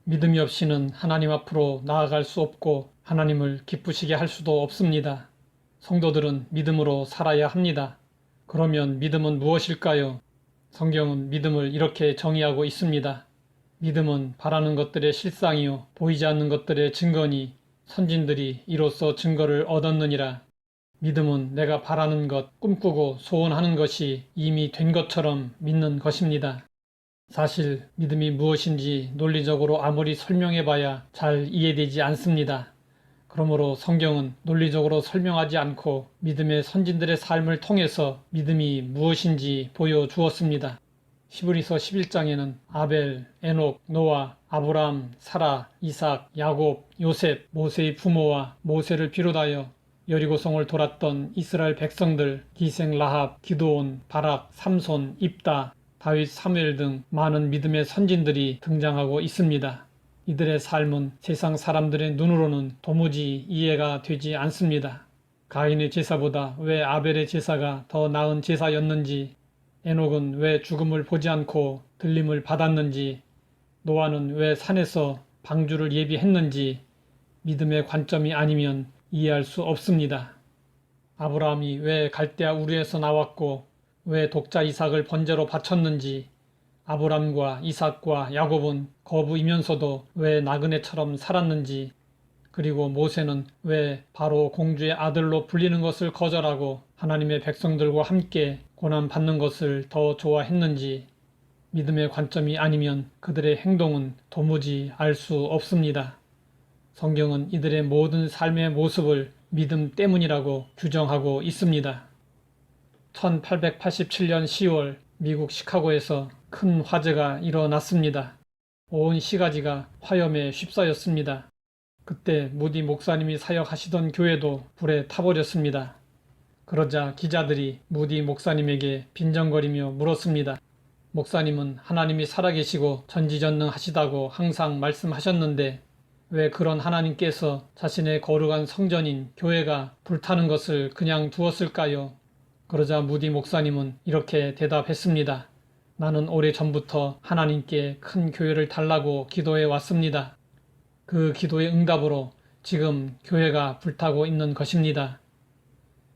믿음이 없이는 하나님 앞으로 나아갈 수 없고 하나님을 기쁘시게 할 수도 없습니다. 성도들은 믿음으로 살아야 합니다. 그러면 믿음은 무엇일까요? 성경은 믿음을 이렇게 정의하고 있습니다. 믿음은 바라는 것들의 실상이요 보이지 않는 것들의 증거니 선진들이 이로써 증거를 얻었느니라. 믿음은 내가 바라는 것, 꿈꾸고 소원하는 것이 이미 된 것처럼 믿는 것입니다. 사실 믿음이 무엇인지 논리적으로 아무리 설명해봐야 잘 이해되지 않습니다. 그러므로 성경은 논리적으로 설명하지 않고 믿음의 선진들의 삶을 통해서 믿음이 무엇인지 보여주었습니다. 히브리서 11장에는 아벨, 에녹, 노아, 아브라함, 사라, 이삭, 야곱, 요셉, 모세의 부모와 모세를 비롯하여 여리고성을 돌았던 이스라엘 백성들, 기생 라합, 기드온, 바락, 삼손, 입다, 다윗, 사무엘 등 많은 믿음의 선진들이 등장하고 있습니다. 이들의 삶은 세상 사람들의 눈으로는 도무지 이해가 되지 않습니다. 가인의 제사보다 왜 아벨의 제사가 더 나은 제사였는지, 에녹은 왜 죽음을 보지 않고 들림을 받았는지, 노아는 왜 산에서 방주를 예비했는지 믿음의 관점이 아니면 이해할 수 없습니다. 아브라함이 왜 갈대아 우르에서 나왔고 왜 독자 이삭을 번제로 바쳤는지, 아브람과 이삭과 야곱은 거부이면서도 왜 나그네처럼 살았는지, 그리고 모세는 왜 바로 공주의 아들로 불리는 것을 거절하고 하나님의 백성들과 함께 고난받는 것을 더 좋아했는지, 믿음의 관점이 아니면 그들의 행동은 도무지 알 수 없습니다. 성경은 이들의 모든 삶의 모습을 믿음 때문이라고 규정하고 있습니다. 1887년 10월 미국 시카고에서 큰 화재가 일어났습니다. 온 시가지가 화염에 휩싸였습니다. 그때 무디 목사님이 사역하시던 교회도 불에 타버렸습니다. 그러자 기자들이 무디 목사님에게 빈정거리며 물었습니다. 목사님은 하나님이 살아계시고 전지전능하시다고 항상 말씀하셨는데 왜 그런 하나님께서 자신의 거룩한 성전인 교회가 불타는 것을 그냥 두었을까요? 그러자 무디 목사님은 이렇게 대답했습니다. 나는 오래전부터 하나님께 큰 교회를 달라고 기도해 왔습니다. 그 기도의 응답으로 지금 교회가 불타고 있는 것입니다.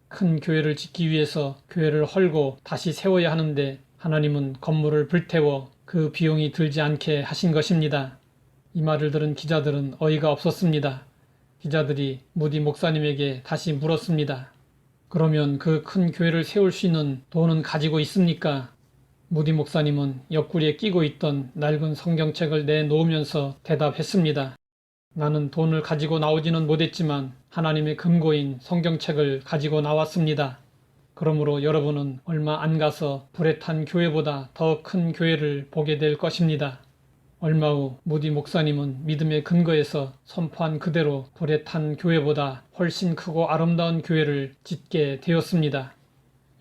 큰 교회를 짓기 위해서 교회를 헐고 다시 세워야 하는데 하나님은 건물을 불태워 그 비용이 들지 않게 하신 것입니다. 이 말을 들은 기자들은 어이가 없었습니다. 기자들이 무디 목사님에게 다시 물었습니다. 그러면 그 큰 교회를 세울 수 있는 돈은 가지고 있습니까? 무디 목사님은 옆구리에 끼고 있던 낡은 성경책을 내놓으면서 대답했습니다. 나는 돈을 가지고 나오지는 못했지만 하나님의 금고인 성경책을 가지고 나왔습니다. 그러므로 여러분은 얼마 안 가서 불에 탄 교회보다 더 큰 교회를 보게 될 것입니다. 얼마 후 무디 목사님은 믿음의 근거에서 선포한 그대로 불에 탄 교회보다 훨씬 크고 아름다운 교회를 짓게 되었습니다.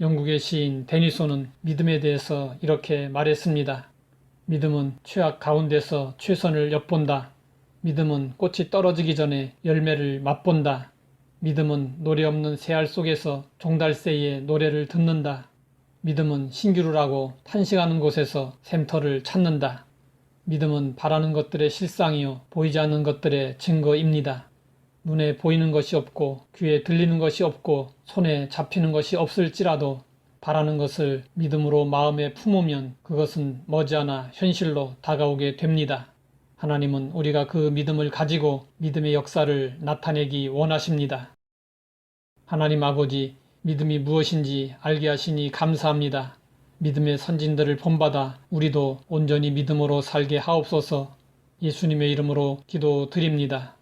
영국의 시인 데니소는 믿음에 대해서 이렇게 말했습니다. 믿음은 최악 가운데서 최선을 엿본다. 믿음은 꽃이 떨어지기 전에 열매를 맛본다. 믿음은 노래 없는 새알 속에서 종달새의 노래를 듣는다. 믿음은 신기루 하고 탄식하는 곳에서 샘터를 찾는다. 믿음은 바라는 것들의 실상이요 보이지 않는 것들의 증거입니다. 눈에 보이는 것이 없고 귀에 들리는 것이 없고 손에 잡히는 것이 없을지라도 바라는 것을 믿음으로 마음에 품으면 그것은 머지않아 현실로 다가오게 됩니다. 하나님은 우리가 그 믿음을 가지고 믿음의 역사를 나타내기 원하십니다. 하나님 아버지, 믿음이 무엇인지 알게 하시니 감사합니다. 믿음의 선진들을 본받아 우리도 온전히 믿음으로 살게 하옵소서. 예수님의 이름으로 기도드립니다.